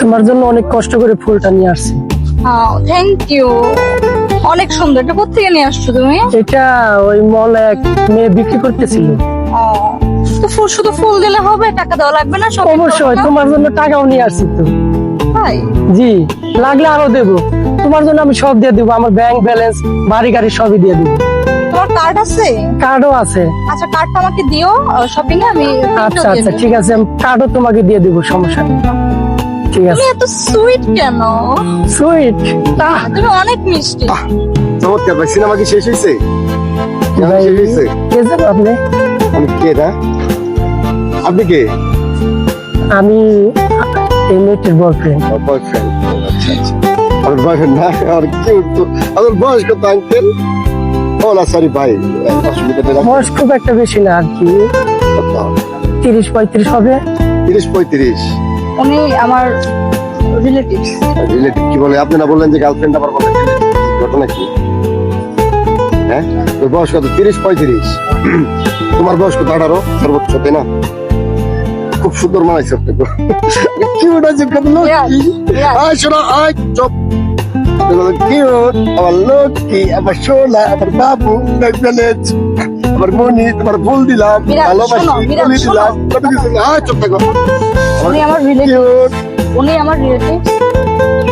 তোমার জন্য অনেক কষ্ট করে ফুলটা নিয়ে আসছি। থ্যাংক ইউ, অনেক সুন্দর। এটা কোথেকে নিয়ে আসছো তুমি? এটা ওই মলে এক মেয়ে বিক্রি করতেছিল। তো ফুল শুধু ফুল দিলে হবে, টাকা দেওয়া লাগবে না? সব অবশ্যই তোমার জন্য টাকাও নিয়ে আসছি তো। ভাই জি, লাগলে আরো দেবো। তোমার জন্য আমি সব দিয়ে দেবো, আমার ব্যাংক ব্যালেন্স, বাড়ি গাড়ি সবই দিয়ে দেবো। তোমার কার্ড আছে? কার্ডও আছে। আচ্ছা, কার্ডটা আমাকে দিও, শপিং এ আমি আচ্ছা আচ্ছা ঠিক আছে, আমি কার্ডও তোমাকে দিয়ে দেবো, সমস্যা নেই। ঠিক আছে। তুমি এত সুইট কেন? সুইট তুমি অনেক মিষ্টি। চমৎকার ভাই। সিনেমা কি শেষ হয়েছে? সিনেমা শেষ হয়েছে? কে যেন আপনি? আমি কে না? আপনি কে? আমি এই মেয়েটির বয়ফ্রেন্ড। বয়ফ্রেন্ড? আচ্ছা আচ্ছা। আমার বয়ফ্রেন্ড না, আমার কিউট তো। আমার বয়স কত আঙ্কেল? ও না সরি ভাই, অসুবিধা নেই। বয়স খুব একটা বেশি না আর কি, কত? 30-35 হবে। 30-35? উনি আমার রিলেটিভস। রিলেটিভ কি বলে? আপনি না বললেন যে গার্লফ্রেন্ড, আবার বলেন ঘটনা কি? হ্যাঁ, তোর বয়স কত? 30-35? তোমার বয়স কত? 18 সর্বোচ্চ, তাই না? খুব সুন্দর মানাইছে আপনাকে। কিউট আছে কত লোক। আয় শোনা, আয় চুপ। কিউট আমার লক্ষ্মী, আমার সোনা, আমার বাবু, আমার মনি, তোমার ফুল দিলাম, ভালোবাসি, ফুল দিলাম, কত কিছু। আয় চুপ থাকো। উনি আমার রিলেটিভ। কিউট। উনি আমার রিলেটিভ।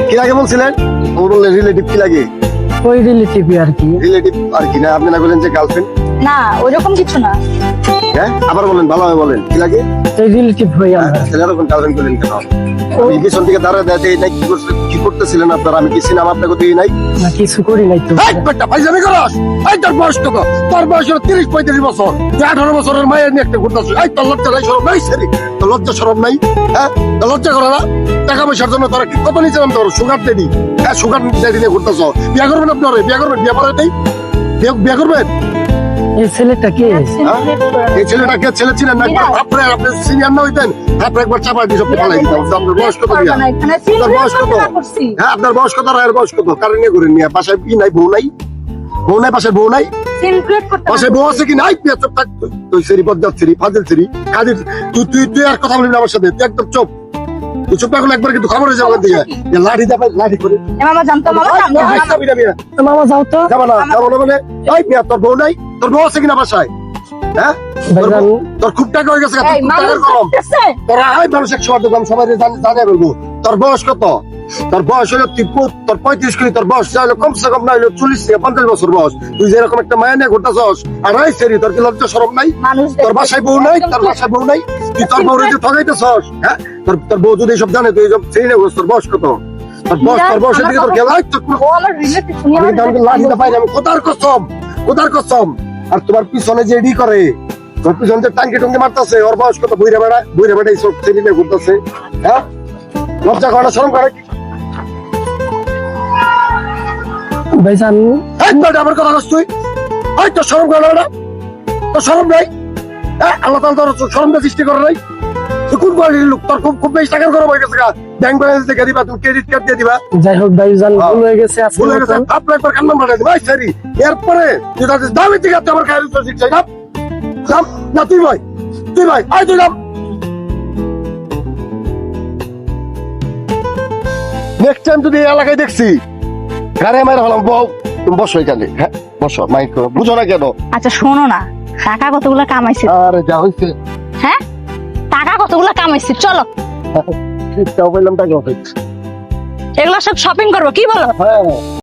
কি লাগে বলছিলেন? ও বললেন রিলেটিভ। কি লাগে? ওই রিলেটিভই আর কি। রিলেটিভ আর কি না? আপনি না বলেন যে গার্লফ্রেন্ড? না, ওইরকম কিছু না। হ্যাঁ, আবার বলেন, ভালোভাবে বলেন। কি লাগে? এই রিলেটিভ হই আমরা। এরকম গার্লফ্রেন্ড বলেন কেন? আমি পিছন থেকে দাঁড়ায় দেয় নাই, কি করতেছিলেন আপনারা? আমি কি সিনেমা আপনাকে দিই নাই? না কিছু করি নাই তো। এই বেটা ফাইজলামি করস? এই তোর বয়স কত? তোর বয়স হলো 30-35 বছর। তুই 18 বছরের মায়ের নিয়ে একটা ঘুরতেছিস। এই তোর লজ্জা নাই, শরম নাই? সেরি তোর লজ্জা শরম নাই? হ্যাঁ, তোর লজ্জা করে না? টাকা পয়সার জন্য তোরা কত নিয়েছিলাম তোর? Sugar daddy. হ্যাঁ, সুগার ডেডি নিয়ে ঘুরতেছ। বিয়ে করবেন আপনারা? বিয়ে করবেন? বিয়ে পড়াই নেই? বিয়ে করবেন? এই ছেলেটা কে? এই ছেলেটাকে ছেলে ছিলেন না? আপনার আপনি সিনিয়র না হইতেন? আপনার একবার চাপা দিয়ে সব পালাই দিতাম। আপনার বয়স কত? আপনার বয়স কত? হ্যাঁ, আপনার বয়স কত? রায়ের বয়স কত? কারণ নিয়ে ঘুরেন নিয়ে বাসায় কি নাই? বউ নাই? বউ নাই? বাসায় বউ নাই? বাসায় বউ আছে কি নাই? চুপ থাক তুই। সেরি বদ্দার সেরি, ফাজিল সেরি, কাজের। তুই আর কথা বলবি না আমার সাথে। তুই একদম চুপ। তুই চুপ থাকলে একবার কিন্তু খবর হয়ে যাবে দিকে। লাঠি দাবা, লাঠি করে। মামা জানতো, মামা মামা যাও তো। যাবো না, যাবো না মানে? এই মিয়া, তোর বউ নাই? তোর বউ আছে কিনা বাসায়? হ্যাঁ, তোর খুব টাকা হয়ে গেছে। তোরা আয় মানুষ 100 দোকান সবাই জানিয়ে বলবো। তোর বয়স কত? তোর বয়স হলো তোর 35 কোটি। তোর বয়স হলো কমসে কম না হলো 40-50 বছর বয়স। তুই যেরকম একটা মায়া নিয়ে ঘুরতেছস, আর এই সেরি তোর কি লজ্জা শরম নাই? তোর বাসায় বউ নাই? তোর বাসায় বউ নাই? তুই তোর বউরে যে ঠকাইতেছস। হ্যাঁ, তোর বউ যদি সব জানে তুই সব সেরি না। তোর বয়স কত? তোর বয়সের দিকে তোর খেলা। আমি লাঠিটা পাই না। আমি কোথার কসম, কোথার কসম। আর তোমার পিছনে যে এডি করে, তোর পিছনে যে টাঙ্কি টুঙ্কি মারতেছে, ওর বয়স কত? বুইরা বেড়া এই সব ছেলে নিয়ে ঘুরতেছে। হ্যাঁ, লজ্জা করে না, শরম করে? ভাইজান একবার আমার কথা বলছ তুই? এই তোর শরম করে না? তোর শরম নাই? হ্যাঁ, আল্লাহ তাআলা তোর শরমটা সৃষ্টি করে নাই? তুই কোন কোয়ালিটির লোক? তোর খুব বেশি টাকার গরম হয়ে গেছে। ব্যাংক ব্যালেন্স দেখে দিবা, তুমি ক্রেডিট কার্ড দিয়ে দিবা। যাই হোক ভাইজান, ভুল হয়ে গেছে। ভুল হয়ে গেছে। আপনার একবার কান্না মারা দিবা। এই সারি এরপরে তুই তাদের দামি থেকে আমার খায়ের উত্তর দিচ্ছি না। না তুই ভাই, তুই ভাই, আয় তুই নাম। নেক্সট টাইম যদি এই এলাকায় দেখছি গাড়ি মারা হলাম, বউ তুমি বসো এখানে। হ্যাঁ বসো, মাইক করো। বুঝো না কেন? আচ্ছা শোনো না, টাকা কতগুলো কামাইছি? আরে যা হয়েছে। হ্যাঁ, টাকা কতগুলো কামাইছি, চলো। বললাম টাকা। এগুলো সব শপিং করবো, কি বলো? হ্যাঁ।